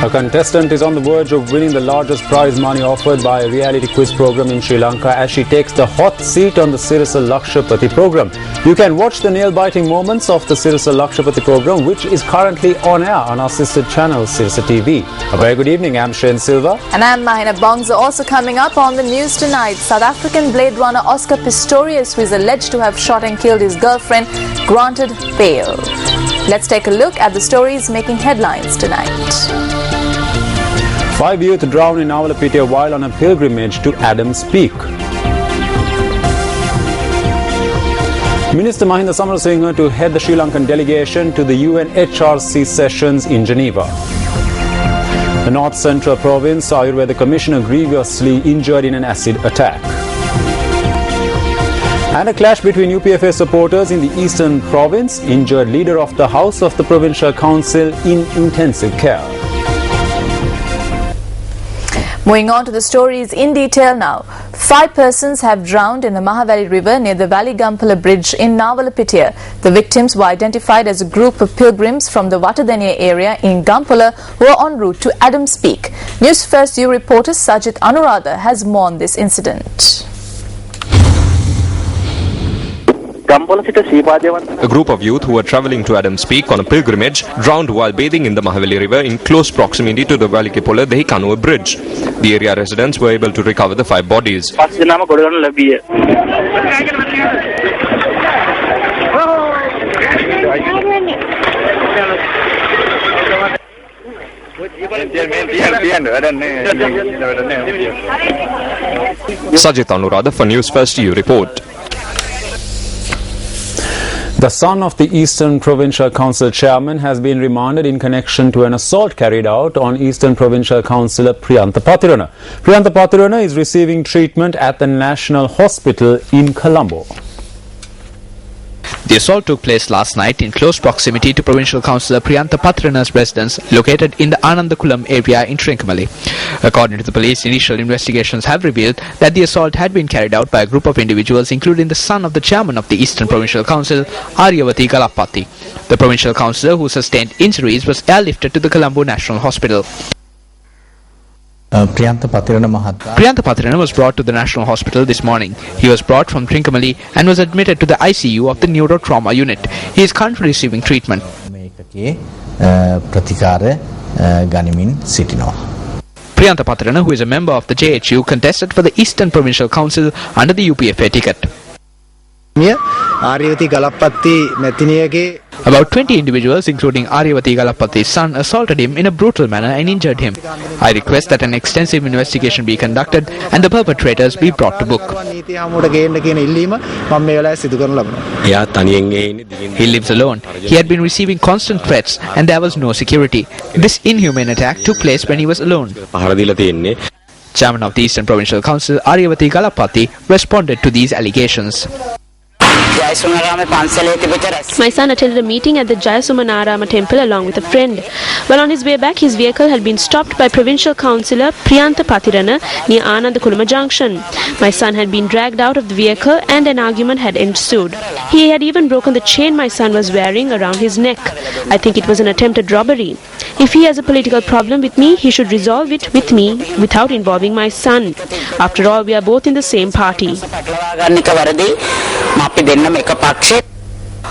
A contestant is on the verge of winning the largest prize money offered by a reality quiz program in Sri Lanka as she takes the hot seat on the Sirasa Lakshapati program. You can watch the nail-biting moments of the Sirasa Lakshapati program, which is currently on air on our sister channel Sirasa TV. A very good evening. I'm Shane Silva. And I'm Mahina Bongza. Also coming up on the news tonight, South African Blade Runner Oscar Pistorius, who is alleged to have shot and killed his girlfriend, granted bail. Let's take a look at the stories making headlines tonight. 5 youth drowned in Avalapitiya while on a pilgrimage to Adams Peak. Minister Mahinda Samarasinghe to head the Sri Lankan delegation to the UNHRC sessions in Geneva. The North Central Province Ayurveda Commissioner grievously injured in an acid attack. And a clash between UPFA supporters in the Eastern Province injured leader of the House of the Provincial Council in intensive care. Moving on to the stories in detail now. 5 persons have drowned in the Mahavali River near the Valley Gampala Bridge in Navalapitiya. The victims were identified as a group of pilgrims from the Watadaniya area in Gampala who were en route to Adams Peak. News First U reporter Sajit Anuradha has more on this incident. A group of youth who were travelling to Adams Peak on a pilgrimage drowned while bathing in the Mahavali River in close proximity to the Valikipola Dehikanuwa Bridge. The area residents were able to recover the 5 bodies. Sajit Anuradha for News First U report. The son of the Eastern Provincial Council chairman has been remanded in connection to an assault carried out on Eastern Provincial Councillor Priyantha Pathirana. Priyantha Pathirana is receiving treatment at the National Hospital in Colombo. The assault took place last night in close proximity to Provincial Councillor Priyantha Pathirana's residence located in the Anandakulam area in Trincomalee. According to the police, initial investigations have revealed that the assault had been carried out by a group of individuals including the son of the chairman of the Eastern Provincial Council, Aryavati Galapati. The Provincial Councillor, who sustained injuries, was airlifted to the Colombo National Hospital. Priyantha Pathirana was brought to the National Hospital this morning. He was brought from Trincomalee and was admitted to the ICU of the Neurotrauma unit. He is currently receiving treatment. Priyantha Pathirana, who is a member of the JHU, contested for the Eastern Provincial Council under the UPFA ticket. About 20 individuals, including Aryavati Galapathi's son, assaulted him in a brutal manner and injured him. I request that an extensive investigation be conducted and the perpetrators be brought to book. He lives alone. He had been receiving constant threats and there was no security. This inhumane attack took place when he was alone. Chairman of the Eastern Provincial Council, Aryavati Galapathi, responded to these allegations. My son attended a meeting at the Jayasumanarama temple along with a friend. While on his way back, his vehicle had been stopped by Provincial Councillor Priyantha Pathirana near Anandakulama Junction. My son had been dragged out of the vehicle and an argument had ensued. He had even broken the chain my son was wearing around his neck. I think it was an attempted robbery. If he has a political problem with me, he should resolve it with me without involving my son. After all, we are both in the same party.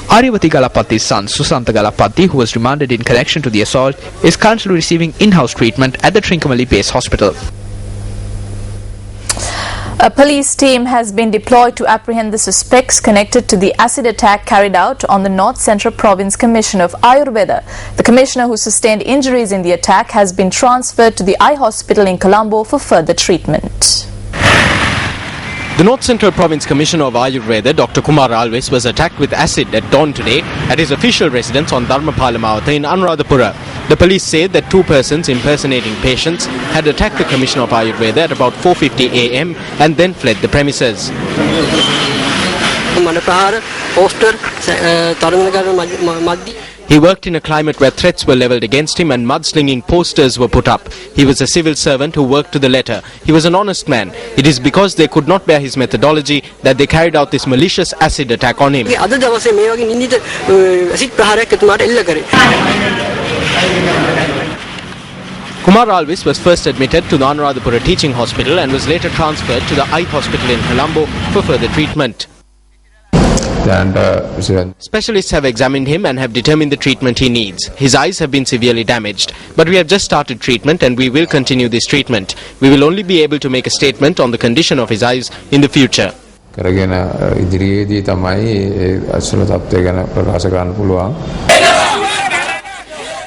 Aryavati Galapathi's son, Susantha Galapati, who was remanded in connection to the assault, is currently receiving in-house treatment at the Trincomalee Base Hospital. A police team has been deployed to apprehend the suspects connected to the acid attack carried out on the North Central Province Commissioner of Ayurveda. The commissioner, who sustained injuries in the attack, has been transferred to the eye hospital in Colombo for further treatment. The North Central Province Commissioner of Ayurveda, Dr. Kumar Alves, was attacked with acid at dawn today at his official residence on Dharmapala in Anuradhapura. The police said that 2 persons impersonating patients had attacked the Commissioner of Ayurveda at about 4:50 a.m. and then fled the premises. He worked in a climate where threats were levelled against him and mudslinging posters were put up. He was a civil servant who worked to the letter. He was an honest man. It is because they could not bear his methodology that they carried out this malicious acid attack on him. Kumar Alvis was first admitted to the Anuradhapura Teaching Hospital and was later transferred to the Eye Hospital in Colombo for further treatment. Specialists have examined him and have determined the treatment he needs. His eyes have been severely damaged, but we have just started treatment and we will continue this treatment. We will only be able to make a statement on the condition of his eyes in the future.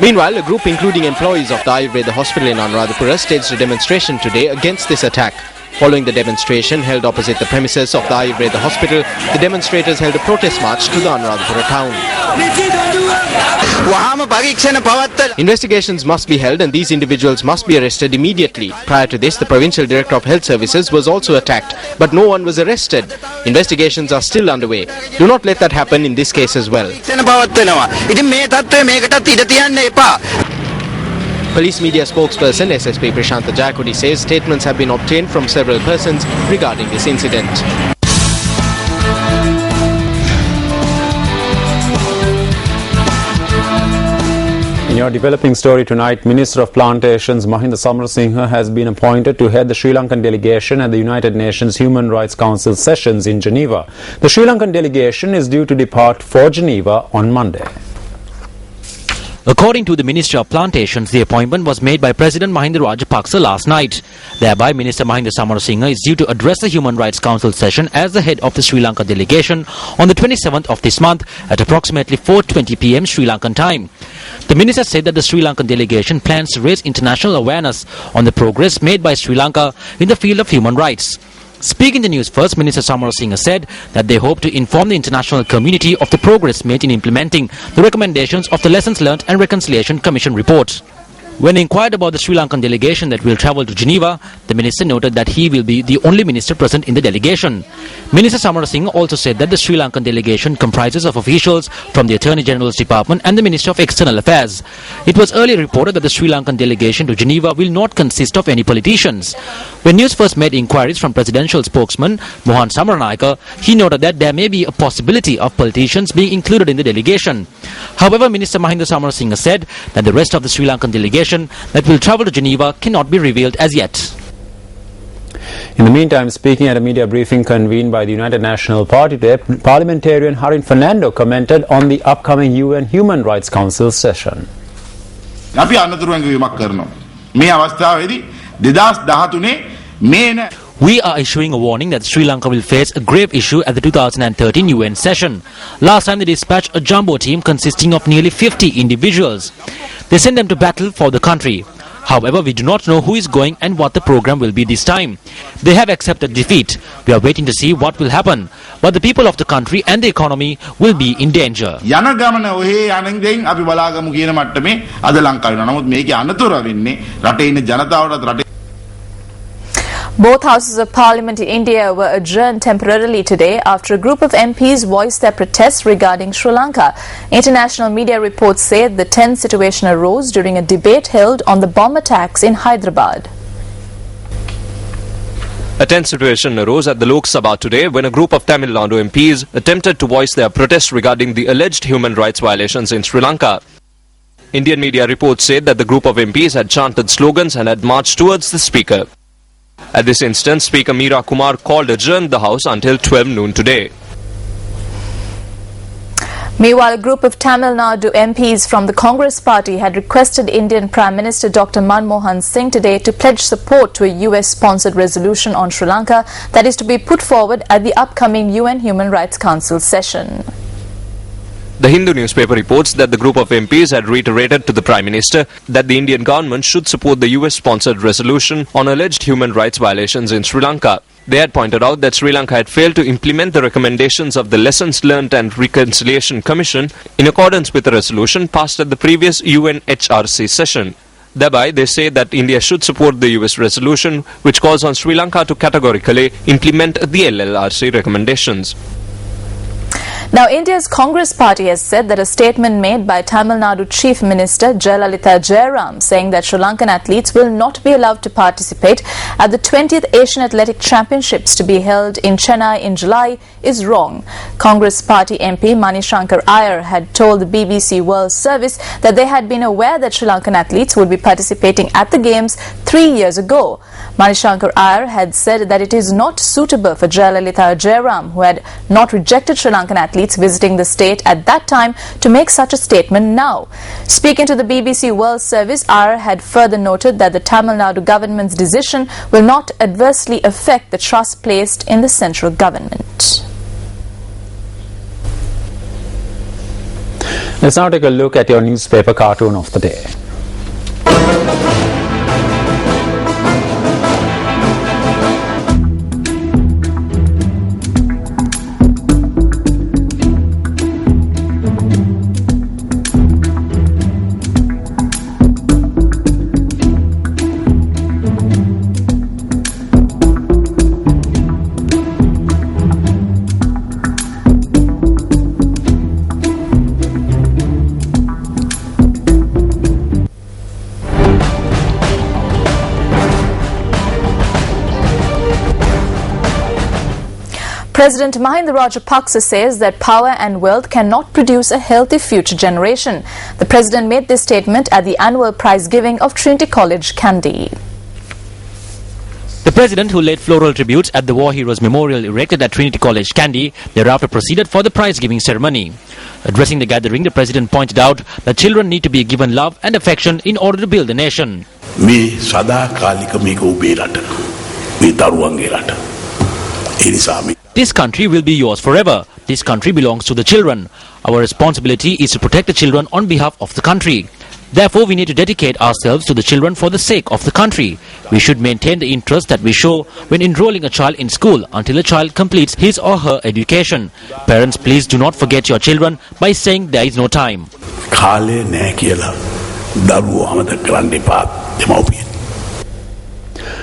Meanwhile, a group including employees of the Ayurveda Hospital in Anuradhapura staged a demonstration today against this attack. Following the demonstration held opposite the premises of the Ayurveda Hospital, the demonstrators held a protest march to the Anuradhapura town. Investigations must be held and these individuals must be arrested immediately. Prior to this, the Provincial Director of Health Services was also attacked, but no one was arrested. Investigations are still underway. Do not let that happen in this case as well. Police media spokesperson SSP Prashantha Jakudi says statements have been obtained from several persons regarding this incident. In your developing story tonight, Minister of Plantations Mahinda Samarasinghe has been appointed to head the Sri Lankan delegation at the United Nations Human Rights Council sessions in Geneva. The Sri Lankan delegation is due to depart for Geneva on Monday. According to the Ministry of Plantations, the appointment was made by President Mahinda Rajapaksa last night. Thereby, Minister Mahinda Samarasinghe is due to address the Human Rights Council session as the head of the Sri Lanka delegation on the 27th of this month at approximately 4:20 p.m. Sri Lankan time. The minister said that the Sri Lankan delegation plans to raise international awareness on the progress made by Sri Lanka in the field of human rights. Speaking the news first, Minister Samarasinghe said that they hope to inform the international community of the progress made in implementing the recommendations of the Lessons Learned and Reconciliation Commission report. When inquired about the Sri Lankan delegation that will travel to Geneva, the minister noted that he will be the only minister present in the delegation. Minister Samarasinghe also said that the Sri Lankan delegation comprises of officials from the Attorney General's Department and the Ministry of External Affairs. It was earlier reported that the Sri Lankan delegation to Geneva will not consist of any politicians. When news first made inquiries from presidential spokesman Mohan Samaranayake, he noted that there may be a possibility of politicians being included in the delegation. However, Minister Mahinda Samarasinghe said that the rest of the Sri Lankan delegation that will travel to Geneva cannot be revealed as yet. In the meantime, speaking at a media briefing convened by the United National Party today, parliamentarian Harin Fernando commented on the upcoming UN Human Rights Council session. We are issuing a warning that Sri Lanka will face a grave issue at the 2013 UN session. Last time they dispatched a jumbo team consisting of nearly 50 individuals. They sent them to battle for the country. However, we do not know who is going and what the program will be this time. They have accepted defeat. We are waiting to see what will happen. But the people of the country and the economy will be in danger. Both houses of parliament in India were adjourned temporarily today after a group of MPs voiced their protests regarding Sri Lanka. International media reports say the tense situation arose during a debate held on the bomb attacks in Hyderabad. A tense situation arose at the Lok Sabha today when a group of Tamil Nadu MPs attempted to voice their protest regarding the alleged human rights violations in Sri Lanka. Indian media reports said that the group of MPs had chanted slogans and had marched towards the speaker. At this instance, Speaker Meera Kumar called adjourn the House until 12 noon today. Meanwhile, a group of Tamil Nadu MPs from the Congress party had requested Indian Prime Minister Dr. Manmohan Singh today to pledge support to a US-sponsored resolution on Sri Lanka that is to be put forward at the upcoming UN Human Rights Council session. The Hindu newspaper reports that the group of MPs had reiterated to the Prime Minister that the Indian government should support the US-sponsored resolution on alleged human rights violations in Sri Lanka. They had pointed out that Sri Lanka had failed to implement the recommendations of the Lessons Learned and Reconciliation Commission in accordance with the resolution passed at the previous UNHRC session. Thereby, they say that India should support the US resolution which calls on Sri Lanka to categorically implement the LLRC recommendations. Now, India's Congress party has said that a statement made by Tamil Nadu Chief Minister Jayalalitha Jairam saying that Sri Lankan athletes will not be allowed to participate at the 20th Asian Athletic Championships to be held in Chennai in July is wrong. Congress party MP Manishankar Iyer had told the BBC World Service that they had been aware that Sri Lankan athletes would be participating at the Games 3 years ago. Manishankar Iyer had said that it is not suitable for Jayalalitha Jairam, who had not rejected Sri Lankan athletes visiting the state at that time, to make such a statement now. Speaking to the BBC World Service, Iyer had further noted that the Tamil Nadu government's decision will not adversely affect the trust placed in the central government. Let's now take a look at your newspaper cartoon of the day. President Mahinda Rajapaksa says that power and wealth cannot produce a healthy future generation. The president made this statement at the annual prize giving of Trinity College, Kandy. The president, who laid floral tributes at the War Heroes Memorial erected at Trinity College, Kandy, thereafter proceeded for the prize-giving ceremony. Addressing the gathering, the president pointed out that children need to be given love and affection in order to build the nation. This country will be yours forever. This country belongs to the children. Our responsibility is to protect the children on behalf of the country. Therefore, we need to dedicate ourselves to the children for the sake of the country. We should maintain the interest that we show when enrolling a child in school until a child completes his or her education. Parents, please do not forget your children by saying there is no time.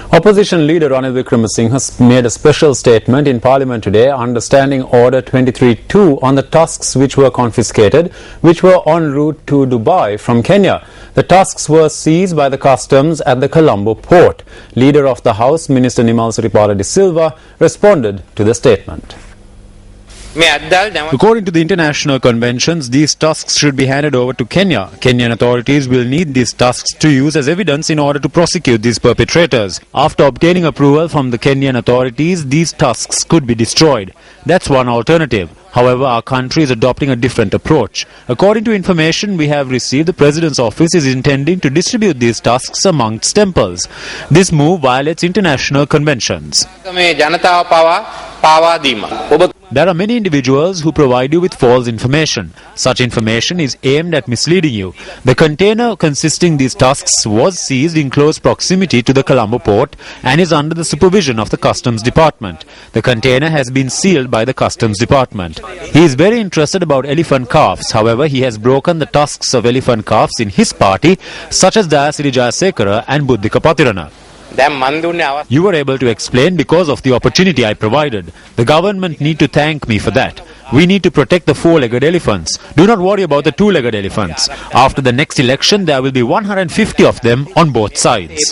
Opposition leader Ranil Wickremesinghe made a special statement in Parliament today understanding Order 23-2 on the tusks which were confiscated, which were en route to Dubai from Kenya. The tusks were seized by the customs at the Colombo port. Leader of the House, Minister Nimal Siripala de Silva, responded to the statement. According to the international conventions, these tusks should be handed over to Kenya. Kenyan authorities will need these tusks to use as evidence in order to prosecute these perpetrators. After obtaining approval from the Kenyan authorities, these tusks could be destroyed. That's one alternative. However, our country is adopting a different approach. According to information we have received, the President's office is intending to distribute these tusks amongst temples. This move violates international conventions. There are many individuals who provide you with false information. Such information is aimed at misleading you. The container consisting these tusks was seized in close proximity to the Colombo port and is under the supervision of the Customs Department. The container has been sealed by the Customs Department. He is very interested about elephant calves. However, he has broken the tusks of elephant calves in his party, such as Dayasiri Jayasekara and Buddhika Patirana. You were able to explain because of the opportunity I provided. The government need to thank me for that. We need to protect the four-legged elephants. Do not worry about the two-legged elephants. After the next election, there will be 150 of them on both sides.